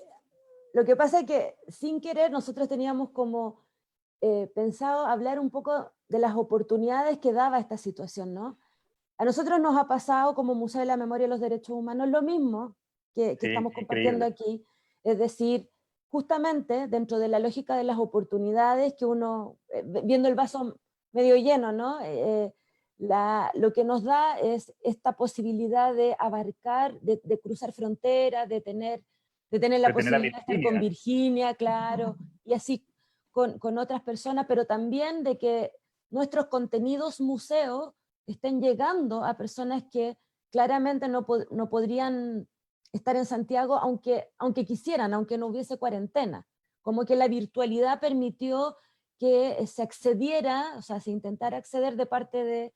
lo que pasa es que sin querer nosotros teníamos como pensado hablar un poco de las oportunidades que daba esta situación, ¿no? A nosotros nos ha pasado como Museo de la Memoria y los Derechos Humanos lo mismo que Sí, estamos compartiendo increíble. aquí, es decir, justamente dentro de la lógica de las oportunidades que uno, viendo el vaso medio lleno, ¿no? Lo que nos da es esta posibilidad de abarcar, de cruzar fronteras, de tener la posibilidad de estar con Virginia, claro, y así con otras personas, pero también de que nuestros contenidos museos estén llegando a personas que claramente no podrían estar en Santiago aunque quisieran, aunque no hubiese cuarentena. Como que la virtualidad permitió que se accediera, o sea, se intentara acceder de parte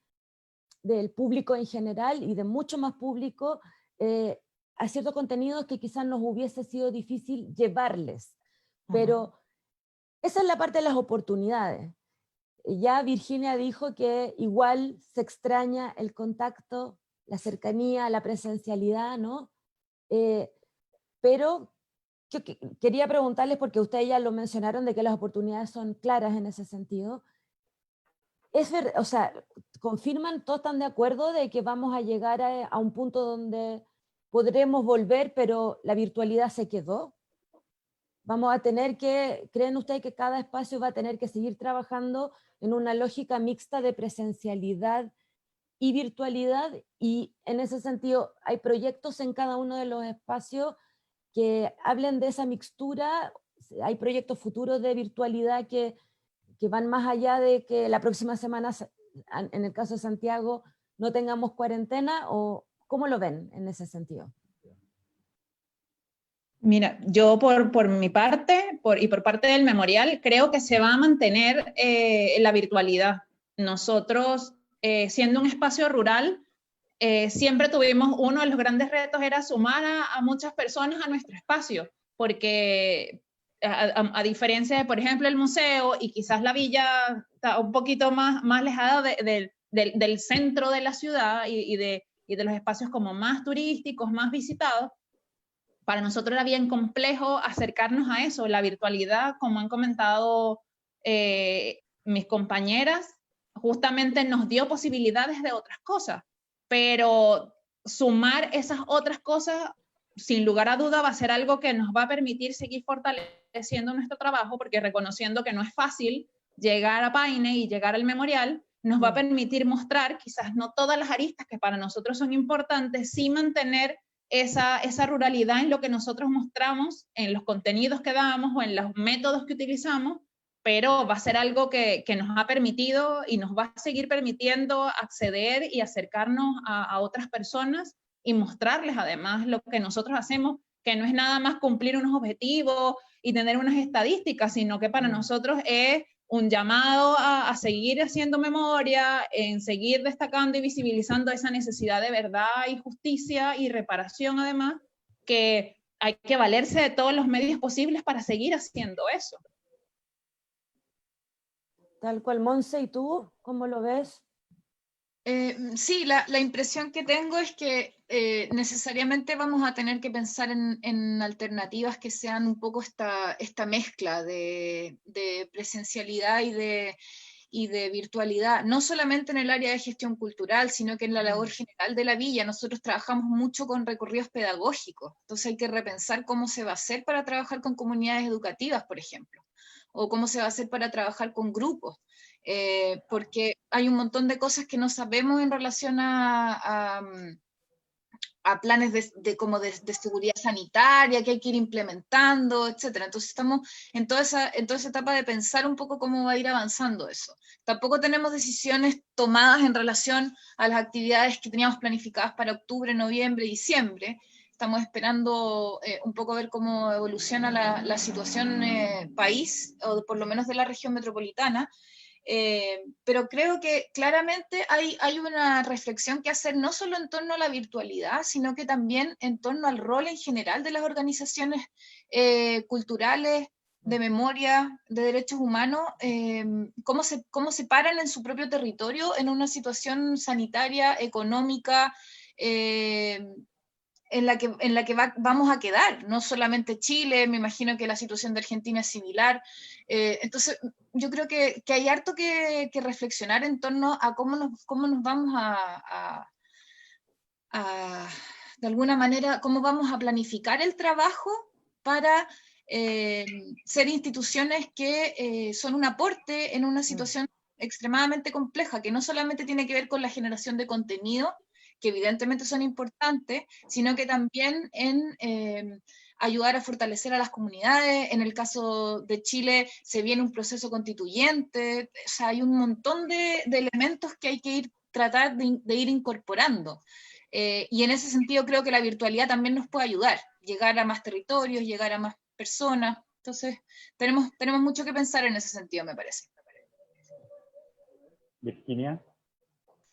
del público en general y de mucho más público a ciertos contenidos que quizás nos hubiese sido difícil llevarles. Pero esa es la parte de las oportunidades. Ya Virginia dijo que igual se extraña el contacto, la cercanía, la presencialidad, ¿no? Pero yo quería preguntarles, porque ustedes ya lo mencionaron, de que las oportunidades son claras en ese sentido. O sea, ¿confirman, todos están de acuerdo de que vamos a llegar a un punto donde podremos volver, pero la virtualidad se quedó? Vamos a tener ¿creen ustedes que cada espacio va a tener que seguir trabajando en una lógica mixta de presencialidad y virtualidad? Y en ese sentido, ¿hay proyectos en cada uno de los espacios que hablen de esa mixtura hay proyectos futuros de virtualidad que van más allá de que la próxima semana, en el caso de Santiago, no tengamos cuarentena, o ¿cómo lo ven en ese sentido? Mira, yo por mi parte y por parte del memorial, creo que se va a mantener la virtualidad. Nosotros, siendo un espacio rural, siempre tuvimos, uno de los grandes retos era sumar a muchas personas a nuestro espacio, porque a diferencia de, por ejemplo, el museo y quizás la villa está un poquito más alejada del centro de la ciudad y de los espacios como más turísticos, más visitados, para nosotros era bien complejo acercarnos a eso. La virtualidad, como han comentado mis compañeras, justamente nos dio posibilidades de otras cosas, pero sumar esas otras cosas, sin lugar a duda, va a ser algo que nos va a permitir seguir fortaleciendo nuestro trabajo, porque reconociendo que no es fácil llegar a Paine y llegar al memorial, nos va a permitir mostrar, quizás no todas las aristas que para nosotros son importantes, sí mantener esa ruralidad en lo que nosotros mostramos, en los contenidos que damos o en los métodos que utilizamos, pero va a ser algo que nos ha permitido y nos va a seguir permitiendo acceder y acercarnos a otras personas y mostrarles además lo que nosotros hacemos, que no es nada más cumplir unos objetivos y tener unas estadísticas, sino que para nosotros es un llamado a seguir haciendo memoria, en seguir destacando y visibilizando esa necesidad de verdad y justicia y reparación, además, que hay que valerse de todos los medios posibles para seguir haciendo eso. Tal cual. Monse, ¿y tú cómo lo ves? Sí, la impresión que tengo es que necesariamente vamos a tener que pensar en alternativas que sean un poco esta mezcla de presencialidad y de virtualidad, no solamente en el área de gestión cultural, sino que en la labor general de la villa. Nosotros trabajamos mucho con recorridos pedagógicos, entonces hay que repensar cómo se va a hacer para trabajar con comunidades educativas, por ejemplo, o cómo se va a hacer para trabajar con grupos. Porque hay un montón de cosas que no sabemos en relación a planes de seguridad sanitaria que hay que ir implementando, etc. Entonces estamos en toda esa etapa de pensar un poco cómo va a ir avanzando eso. Tampoco tenemos decisiones tomadas en relación a las actividades que teníamos planificadas para octubre, noviembre, diciembre. Estamos esperando un poco ver cómo evoluciona la situación país, o por lo menos de la región metropolitana. Pero creo que claramente hay una reflexión que hacer no solo en torno a la virtualidad, sino que también en torno al rol en general de las organizaciones culturales, de memoria, de derechos humanos, cómo se paran en su propio territorio en una situación sanitaria, económica, en la que vamos a quedar, no solamente Chile, me imagino que la situación de Argentina es similar. Entonces, yo creo que hay harto que reflexionar en torno a cómo nos vamos de alguna manera, cómo vamos a planificar el trabajo para ser instituciones que son un aporte en una situación extremadamente compleja, que no solamente tiene que ver con la generación de contenido, que evidentemente son importantes, sino que también en ayudar a fortalecer a las comunidades. En el caso de Chile se viene un proceso constituyente, o sea, hay un montón de elementos que hay que tratar de ir incorporando. Y en ese sentido creo que la virtualidad también nos puede ayudar, llegar a más territorios, llegar a más personas. Entonces, tenemos mucho que pensar en ese sentido, me parece. Virginia.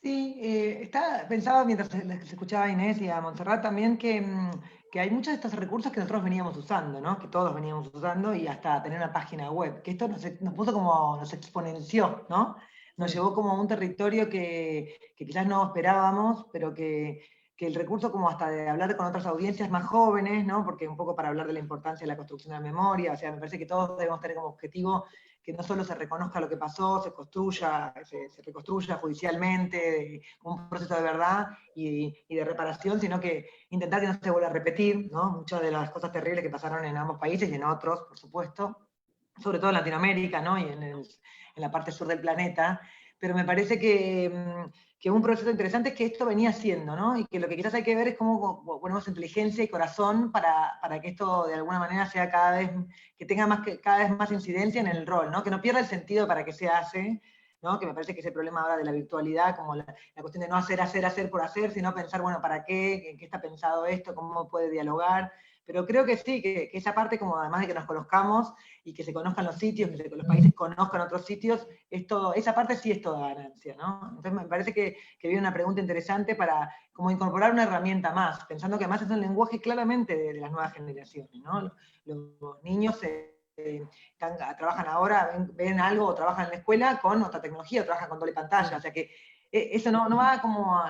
Sí, pensaba mientras les escuchaba a Inés y a Montserrat también que hay muchos de estos recursos que nosotros veníamos usando, ¿no? Que todos veníamos usando, y hasta tener una página web, que esto nos puso como, nos exponenció, ¿no? Nos llevó como a un territorio que quizás no esperábamos, pero que el recurso como hasta de hablar con otras audiencias más jóvenes, ¿no? Porque un poco para hablar de la importancia de la construcción de la memoria, o sea, me parece que todos debemos tener como objetivo que no solo se reconozca lo que pasó, se reconstruya judicialmente, un proceso de verdad y de reparación, sino que intentar que no se vuelva a repetir, ¿no? Muchas de las cosas terribles que pasaron en ambos países y en otros, por supuesto, sobre todo en Latinoamérica, ¿no? Y en la parte sur del planeta, pero me parece que un proceso interesante es que esto venía siendo, ¿no? Y que lo que quizás hay que ver es cómo ponemos inteligencia y corazón para que esto de alguna manera sea que tenga cada vez más incidencia en el rol, ¿no? Que no pierda el sentido para qué se hace, ¿no? Que me parece que es el problema ahora de la virtualidad, como la cuestión de no hacer por hacer, sino pensar, bueno, ¿para qué? ¿En qué está pensado esto? ¿Cómo puede dialogar? Pero creo que sí, que esa parte, como además de que nos conozcamos y que se conozcan los sitios, que los países conozcan otros sitios, esa parte sí es toda ganancia, ¿no? Entonces me parece que viene una pregunta interesante para como incorporar una herramienta más, pensando que además es un lenguaje claramente de las nuevas generaciones, ¿no? Los niños trabajan ahora, ven algo o trabajan en la escuela con otra tecnología, o trabajan con doble pantalla, o sea que eso no va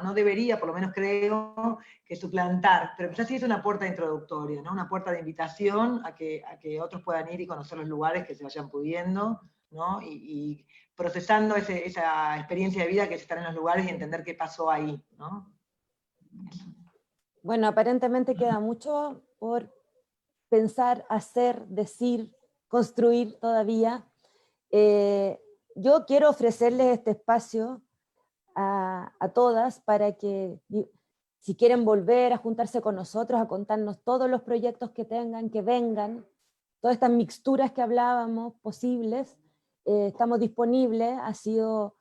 no debería, por lo menos creo, que suplantar, pero quizás sí es una puerta introductoria, ¿no? Una puerta de invitación a que otros puedan ir y conocer los lugares que se vayan pudiendo, ¿no? Y procesando esa experiencia de vida que es estar en los lugares y entender qué pasó ahí, ¿no? Bueno, aparentemente queda mucho por pensar, hacer, decir, construir todavía. Yo quiero ofrecerles este espacio a todas para que, si quieren volver a juntarse con nosotros, a contarnos todos los proyectos que tengan, que vengan, todas estas mixturas que hablábamos posibles, estamos disponibles. Ha sido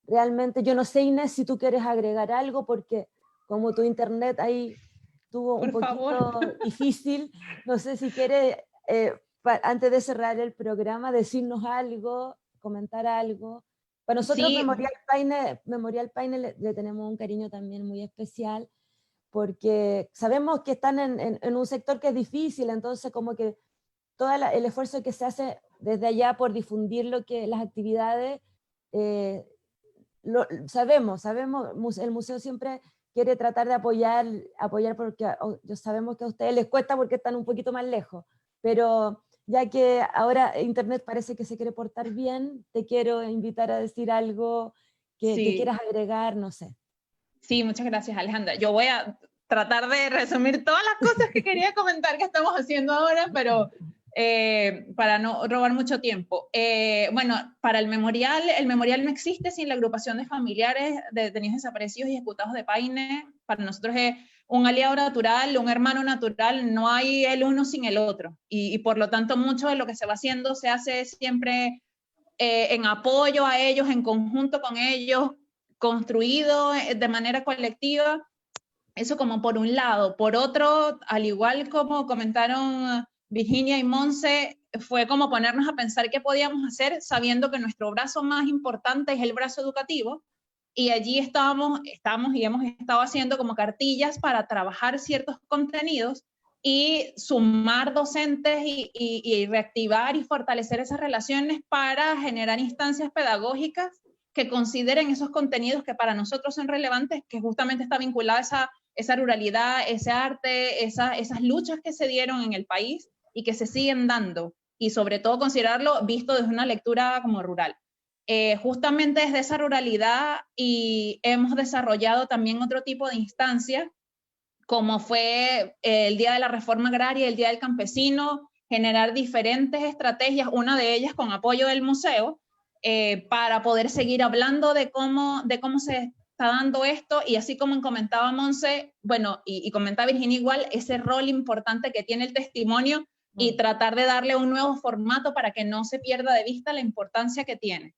realmente, yo no sé, Inés, si tú quieres agregar algo, porque como tu internet ahí estuvo un poquito difícil, no sé si quieres, antes de cerrar el programa, decirnos algo, comentar algo. Para nosotros sí. Memorial Paine le tenemos un cariño también muy especial, porque sabemos que están en un sector que es difícil, entonces como que todo el esfuerzo que se hace desde allá por difundir las actividades, sabemos, el museo siempre quiere tratar de apoyar porque sabemos que a ustedes les cuesta porque están un poquito más lejos, pero ya que ahora Internet parece que se quiere portar bien, te quiero invitar a decir algo que quieras agregar, no sé. Sí, muchas gracias, Alejandra. Yo voy a tratar de resumir todas las cosas que quería comentar que estamos haciendo ahora, pero para no robar mucho tiempo. Bueno, para el memorial no existe sin la agrupación de familiares de detenidos desaparecidos y ejecutados de Paine. Para nosotros es un aliado natural, un hermano natural, no hay el uno sin el otro. Y por lo tanto, mucho de lo que se va haciendo se hace siempre en apoyo a ellos, en conjunto con ellos, construido de manera colectiva. Eso como por un lado. Por otro, al igual como comentaron Virginia y Monse, fue como ponernos a pensar qué podíamos hacer sabiendo que nuestro brazo más importante es el brazo educativo, y allí estamos y hemos estado haciendo como cartillas para trabajar ciertos contenidos y sumar docentes y reactivar y fortalecer esas relaciones para generar instancias pedagógicas que consideren esos contenidos que para nosotros son relevantes, que justamente está vinculada a esa ruralidad, ese arte, esas luchas que se dieron en el país y que se siguen dando, y sobre todo considerarlo visto desde una lectura como rural. Justamente desde esa ruralidad y hemos desarrollado también otro tipo de instancias, como fue el Día de la Reforma Agraria, el Día del Campesino, generar diferentes estrategias, una de ellas con apoyo del museo, para poder seguir hablando de cómo se está dando esto, y así como comentaba Monse, bueno, y comentaba Virginia igual, ese rol importante que tiene el testimonio y tratar de darle un nuevo formato para que no se pierda de vista la importancia que tiene.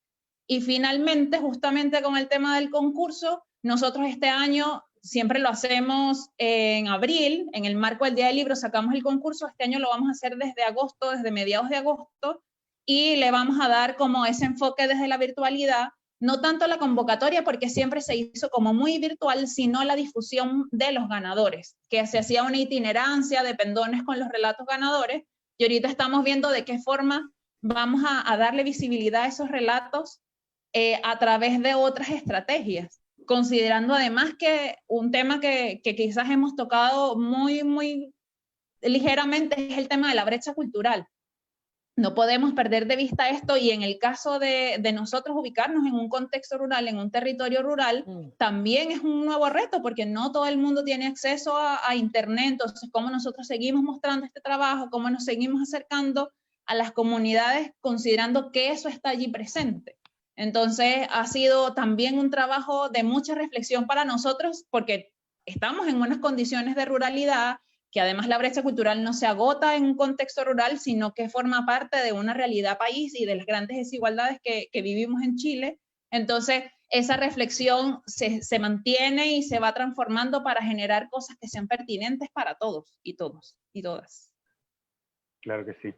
Y finalmente, justamente con el tema del concurso, nosotros este año siempre lo hacemos en abril, en el marco del Día del Libro sacamos el concurso. Este año lo vamos a hacer desde agosto, desde mediados de agosto, y le vamos a dar como ese enfoque desde la virtualidad, no tanto la convocatoria, porque siempre se hizo como muy virtual, sino la difusión de los ganadores, que se hacía una itinerancia de pendones con los relatos ganadores, y ahorita estamos viendo de qué forma vamos a darle visibilidad a esos relatos a través de otras estrategias, considerando además que un tema que quizás hemos tocado muy ligeramente es el tema de la brecha cultural. No podemos perder de vista esto, y en el caso de nosotros ubicarnos en un contexto rural, en un territorio rural, también es un nuevo reto, porque no todo el mundo tiene acceso a Internet. Entonces, ¿cómo nosotros seguimos mostrando este trabajo? ¿Cómo nos seguimos acercando a las comunidades considerando que eso está allí presente? Entonces ha sido también un trabajo de mucha reflexión para nosotros, porque estamos en unas condiciones de ruralidad, que además la brecha cultural no se agota en un contexto rural, sino que forma parte de una realidad país y de las grandes desigualdades que vivimos en Chile. Entonces, esa reflexión se mantiene y se va transformando para generar cosas que sean pertinentes para todos y todas. Claro que sí.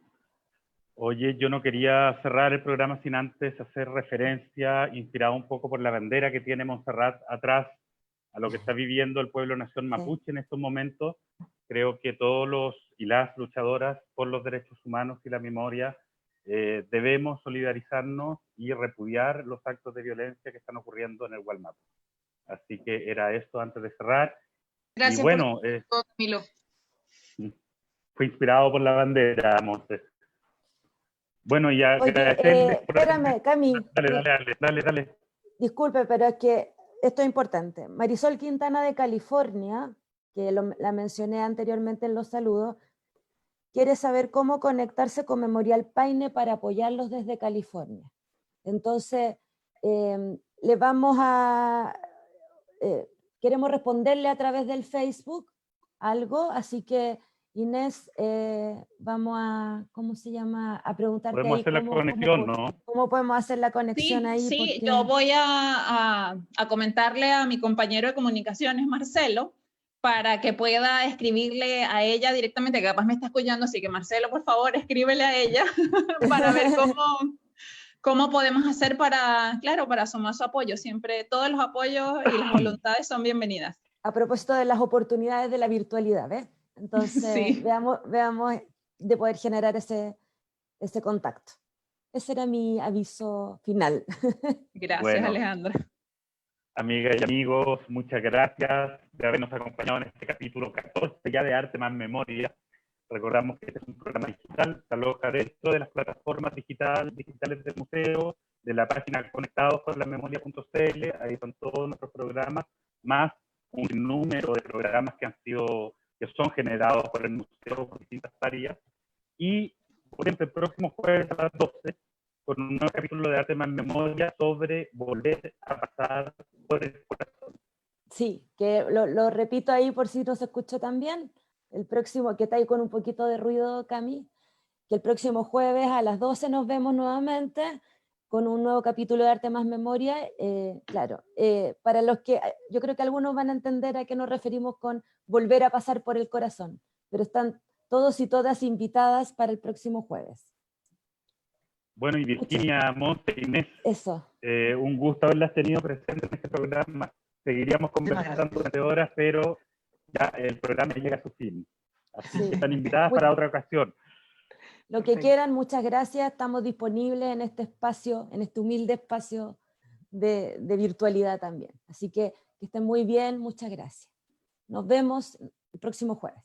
Oye, yo no quería cerrar el programa sin antes hacer referencia, inspirado un poco por la bandera que tiene Montserrat atrás, a lo que está viviendo el pueblo nación mapuche en estos momentos. Creo que todos los y las luchadoras por los derechos humanos y la memoria debemos solidarizarnos y repudiar los actos de violencia que están ocurriendo en el Gualmapu. Así que era esto antes de cerrar. Gracias, y bueno, por todo, Camilo. Fue inspirado por la bandera, Montes. Bueno, y agradecerles. Espérame, Cami. Dale. Disculpe, pero es que esto es importante. Marisol Quintana de California, que la mencioné anteriormente en los saludos, quiere saber cómo conectarse con Memorial Paine para apoyarlos desde California. Entonces, le vamos a... queremos responderle a través del Facebook algo, así que Inés, vamos a, ¿cómo se llama? A preguntarte podemos ahí hacer la conexión, ¿no? ¿Cómo podemos hacer la conexión ahí? Sí, porque... yo voy a comentarle a mi compañero de comunicaciones, Marcelo, para que pueda escribirle a ella directamente, que capaz me está escuchando, así que Marcelo, por favor, escríbele a ella para ver cómo podemos hacer para sumar su apoyo. Siempre todos los apoyos y las voluntades son bienvenidas. A propósito de las oportunidades de la virtualidad, ¿ves? Entonces, sí. veamos de poder generar ese contacto. Ese era mi aviso final. Gracias, bueno, Alejandra. Amigas y amigos, muchas gracias de habernos acompañado en este capítulo 14 ya de Arte más Memoria. Recordamos que este es un programa digital, se aloja dentro de las plataformas digitales del museo, de la página conectadosporlamemoria.cl, ahí están todos nuestros programas, más un número de programas que son generados por el museo por distintas áreas. Y, por ejemplo, el próximo jueves a las 12, con un nuevo capítulo de Arte más Memoria sobre volver a pasar por el corazón. Sí, que lo repito ahí por si no se escuchó también. El próximo, que está ahí con un poquito de ruido, Cami, que el próximo jueves a las 12 nos vemos nuevamente con un nuevo capítulo de Arte más Memoria. Claro, para los que, yo creo que algunos van a entender a qué nos referimos con volver a pasar por el corazón, pero están todos y todas invitadas para el próximo jueves. Bueno, y Virginia, Monte, Inés, eso. Un gusto haberlas tenido presentes en este programa. Seguiríamos conversando durante horas, pero ya el programa llega a su fin. Así que están invitadas para otra ocasión. Lo que quieran, muchas gracias. Estamos disponibles en este espacio, en este humilde espacio de virtualidad también. Así que estén muy bien, muchas gracias. Nos vemos el próximo jueves.